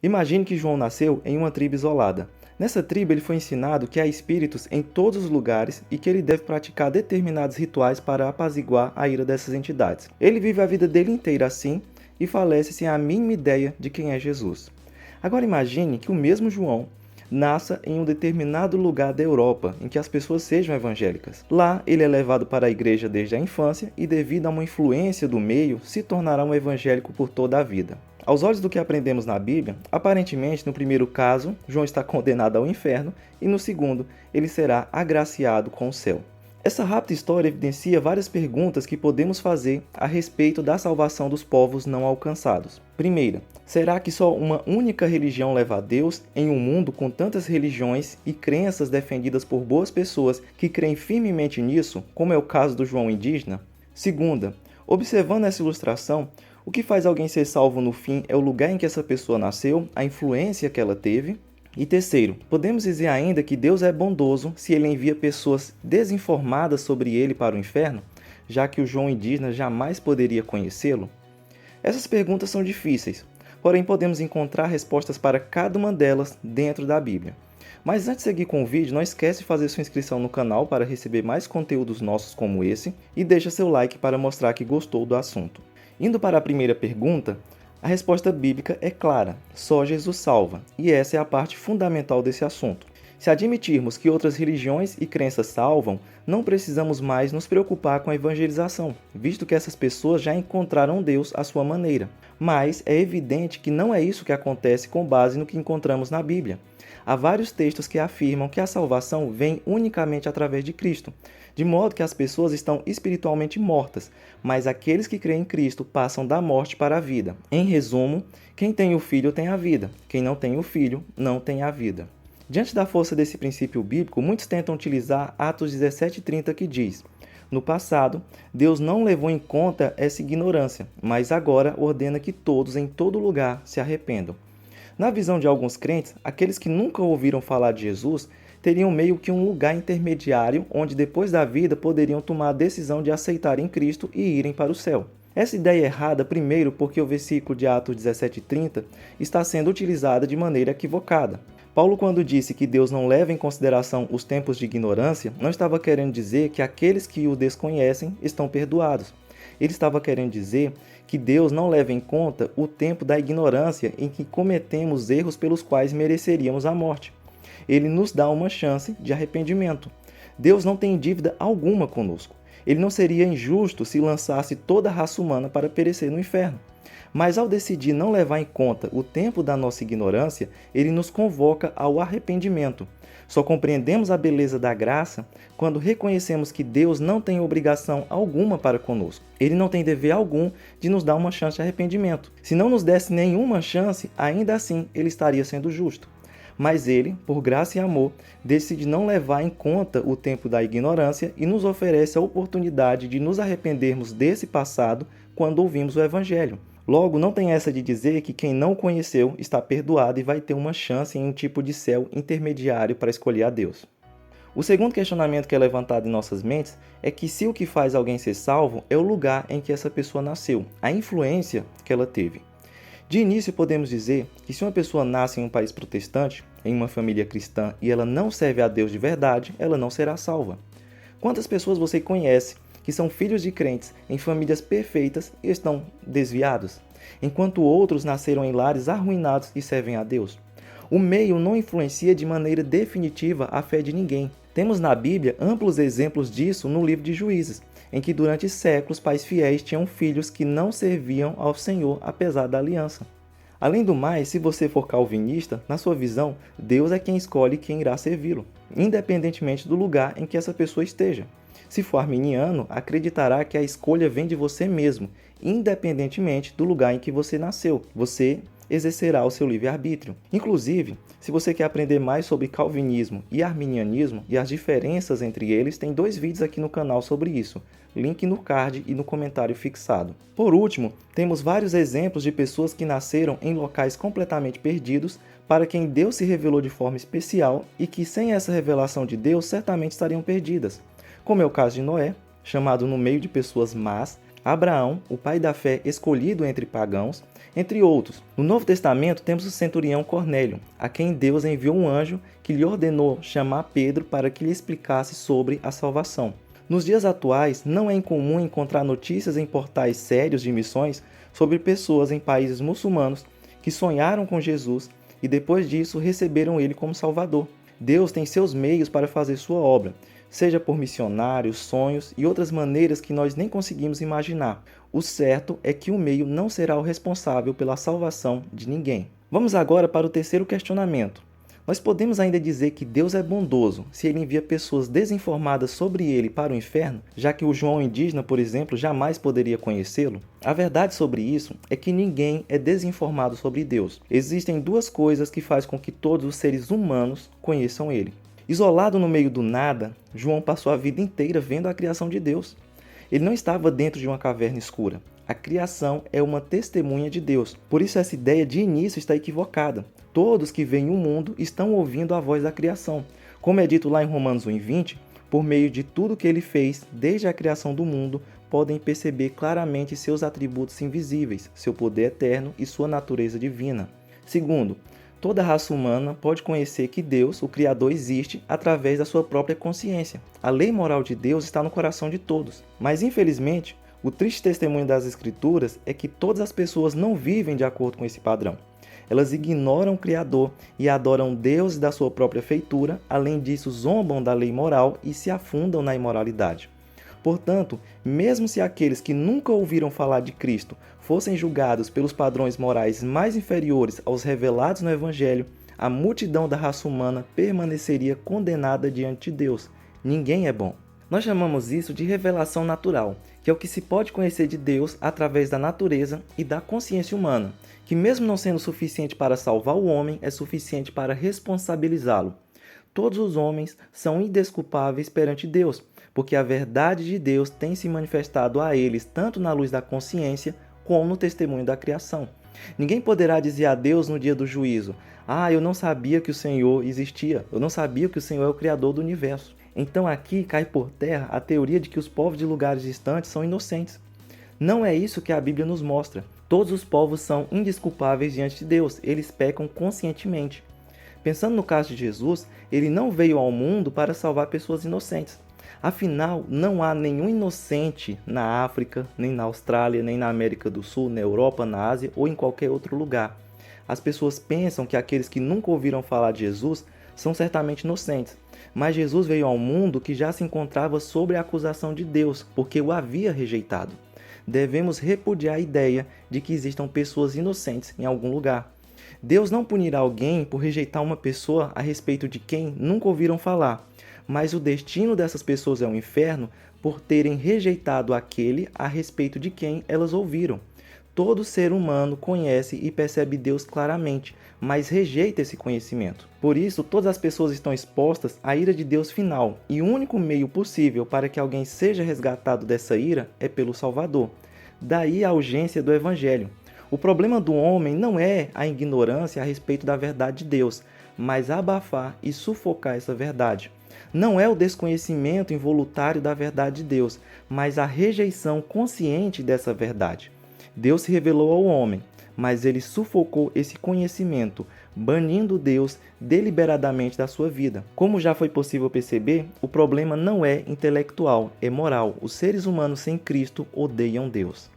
Imagine que João nasceu em uma tribo isolada. Nessa tribo ele foi ensinado que há espíritos em todos os lugares e que ele deve praticar determinados rituais para apaziguar a ira dessas entidades. Ele vive a vida dele inteira assim e falece sem a mínima ideia de quem é Jesus. Agora imagine que o mesmo João nasça em um determinado lugar da Europa em que as pessoas sejam evangélicas. Lá ele é levado para a igreja desde a infância e, devido a uma influência do meio, se tornará um evangélico por toda a vida. Aos olhos do que aprendemos na Bíblia, aparentemente, no primeiro caso, João está condenado ao inferno e, no segundo, ele será agraciado com o céu. Essa rápida história evidencia várias perguntas que podemos fazer a respeito da salvação dos povos não alcançados. Primeira, será que só uma única religião leva a Deus em um mundo com tantas religiões e crenças defendidas por boas pessoas que creem firmemente nisso, como é o caso do João indígena? Segunda, observando essa ilustração, o que faz alguém ser salvo no fim é o lugar em que essa pessoa nasceu, a influência que ela teve. E terceiro, podemos dizer ainda que Deus é bondoso se ele envia pessoas desinformadas sobre ele para o inferno, já que o João indígena jamais poderia conhecê-lo? Essas perguntas são difíceis, porém podemos encontrar respostas para cada uma delas dentro da Bíblia. Mas antes de seguir com o vídeo, não esquece de fazer sua inscrição no canal para receber mais conteúdos nossos como esse e deixa seu like para mostrar que gostou do assunto. Indo para a primeira pergunta, a resposta bíblica é clara: só Jesus salva, e essa é a parte fundamental desse assunto. Se admitirmos que outras religiões e crenças salvam, não precisamos mais nos preocupar com a evangelização, visto que essas pessoas já encontraram Deus à sua maneira. Mas é evidente que não é isso que acontece com base no que encontramos na Bíblia. Há vários textos que afirmam que a salvação vem unicamente através de Cristo, de modo que as pessoas estão espiritualmente mortas, mas aqueles que creem em Cristo passam da morte para a vida. Em resumo, quem tem o Filho tem a vida, quem não tem o Filho não tem a vida. Diante da força desse princípio bíblico, muitos tentam utilizar Atos 17:30 que diz: no passado, Deus não levou em conta essa ignorância, mas agora ordena que todos em todo lugar se arrependam. Na visão de alguns crentes, aqueles que nunca ouviram falar de Jesus teriam meio que um lugar intermediário onde depois da vida poderiam tomar a decisão de aceitarem Cristo e irem para o céu. Essa ideia é errada, primeiro, porque o versículo de Atos 17:30 está sendo utilizado de maneira equivocada. Paulo, quando disse que Deus não leva em consideração os tempos de ignorância, não estava querendo dizer que aqueles que o desconhecem estão perdoados. Ele estava querendo dizer que Deus não leva em conta o tempo da ignorância em que cometemos erros pelos quais mereceríamos a morte. Ele nos dá uma chance de arrependimento. Deus não tem dívida alguma conosco. Ele não seria injusto se lançasse toda a raça humana para perecer no inferno. Mas ao decidir não levar em conta o tempo da nossa ignorância, ele nos convoca ao arrependimento. Só compreendemos a beleza da graça quando reconhecemos que Deus não tem obrigação alguma para conosco. Ele não tem dever algum de nos dar uma chance de arrependimento. Se não nos desse nenhuma chance, ainda assim ele estaria sendo justo. Mas ele, por graça e amor, decide não levar em conta o tempo da ignorância e nos oferece a oportunidade de nos arrependermos desse passado quando ouvimos o Evangelho. Logo, não tem essa de dizer que quem não o conheceu está perdoado e vai ter uma chance em um tipo de céu intermediário para escolher a Deus. O segundo questionamento que é levantado em nossas mentes é que se o que faz alguém ser salvo é o lugar em que essa pessoa nasceu, a influência que ela teve. De início, podemos dizer que se uma pessoa nasce em um país protestante, em uma família cristã, e ela não serve a Deus de verdade, ela não será salva. Quantas pessoas você conhece que são filhos de crentes em famílias perfeitas e estão desviados, enquanto outros nasceram em lares arruinados e servem a Deus? O meio não influencia de maneira definitiva a fé de ninguém. Temos na Bíblia amplos exemplos disso no livro de Juízes, em que durante séculos pais fiéis tinham filhos que não serviam ao Senhor apesar da aliança. Além do mais, se você for calvinista, na sua visão, Deus é quem escolhe quem irá servi-lo, independentemente do lugar em que essa pessoa esteja. Se for arminiano, acreditará que a escolha vem de você mesmo, independentemente do lugar em que você nasceu. Você exercerá o seu livre-arbítrio. Inclusive, se você quer aprender mais sobre calvinismo e arminianismo e as diferenças entre eles, tem 2 vídeos aqui no canal sobre isso. Link no card e no comentário fixado. Por último, temos vários exemplos de pessoas que nasceram em locais completamente perdidos, para quem Deus se revelou de forma especial e que sem essa revelação de Deus certamente estariam perdidas. Como é o caso de Noé, chamado no meio de pessoas más, Abraão, o pai da fé escolhido entre pagãos, entre outros. No Novo Testamento temos o centurião Cornélio, a quem Deus enviou um anjo que lhe ordenou chamar Pedro para que lhe explicasse sobre a salvação. Nos dias atuais, não é incomum encontrar notícias em portais sérios de missões sobre pessoas em países muçulmanos que sonharam com Jesus e depois disso receberam ele como Salvador. Deus tem seus meios para fazer sua obra, seja por missionários, sonhos e outras maneiras que nós nem conseguimos imaginar. O certo é que o meio não será o responsável pela salvação de ninguém. Vamos agora para o terceiro questionamento. Nós podemos ainda dizer que Deus é bondoso se ele envia pessoas desinformadas sobre ele para o inferno, já que o João indígena, por exemplo, jamais poderia conhecê-lo? A verdade sobre isso é que ninguém é desinformado sobre Deus. Existem duas coisas que fazem com que todos os seres humanos conheçam ele. Isolado no meio do nada, João passou a vida inteira vendo a criação de Deus. Ele não estava dentro de uma caverna escura. A criação é uma testemunha de Deus. Por isso essa ideia de início está equivocada. Todos que veem o mundo estão ouvindo a voz da criação. Como é dito lá em Romanos 1:20, por meio de tudo que ele fez, desde a criação do mundo, podem perceber claramente seus atributos invisíveis, seu poder eterno e sua natureza divina. Segundo, toda raça humana pode conhecer que Deus, o Criador, existe através da sua própria consciência. A lei moral de Deus está no coração de todos. Mas, infelizmente, o triste testemunho das Escrituras é que todas as pessoas não vivem de acordo com esse padrão. Elas ignoram o Criador e adoram deuses da sua própria feitura, além disso zombam da lei moral e se afundam na imoralidade. Portanto, mesmo se aqueles que nunca ouviram falar de Cristo fossem julgados pelos padrões morais mais inferiores aos revelados no Evangelho, a multidão da raça humana permaneceria condenada diante de Deus. Ninguém é bom. Nós chamamos isso de revelação natural, que é o que se pode conhecer de Deus através da natureza e da consciência humana, que mesmo não sendo suficiente para salvar o homem, é suficiente para responsabilizá-lo. Todos os homens são indesculpáveis perante Deus, porque a verdade de Deus tem se manifestado a eles tanto na luz da consciência como no testemunho da criação. Ninguém poderá dizer a Deus no dia do juízo: eu não sabia que o Senhor existia, eu não sabia que o Senhor é o Criador do universo. Então aqui cai por terra a teoria de que os povos de lugares distantes são inocentes. Não é isso que a Bíblia nos mostra. Todos os povos são indesculpáveis diante de Deus, eles pecam conscientemente. Pensando no caso de Jesus, ele não veio ao mundo para salvar pessoas inocentes. Afinal, não há nenhum inocente na África, nem na Austrália, nem na América do Sul, na Europa, na Ásia ou em qualquer outro lugar. As pessoas pensam que aqueles que nunca ouviram falar de Jesus são certamente inocentes. Mas Jesus veio ao mundo que já se encontrava sob a acusação de Deus, porque o havia rejeitado. Devemos repudiar a ideia de que existam pessoas inocentes em algum lugar. Deus não punirá alguém por rejeitar uma pessoa a respeito de quem nunca ouviram falar, mas o destino dessas pessoas é o inferno por terem rejeitado aquele a respeito de quem elas ouviram. Todo ser humano conhece e percebe Deus claramente, mas rejeita esse conhecimento. Por isso, todas as pessoas estão expostas à ira de Deus final, e o único meio possível para que alguém seja resgatado dessa ira é pelo Salvador. Daí a urgência do Evangelho. O problema do homem não é a ignorância a respeito da verdade de Deus, mas abafar e sufocar essa verdade. Não é o desconhecimento involuntário da verdade de Deus, mas a rejeição consciente dessa verdade. Deus se revelou ao homem, mas ele sufocou esse conhecimento, banindo Deus deliberadamente da sua vida. Como já foi possível perceber, o problema não é intelectual, é moral. Os seres humanos sem Cristo odeiam Deus.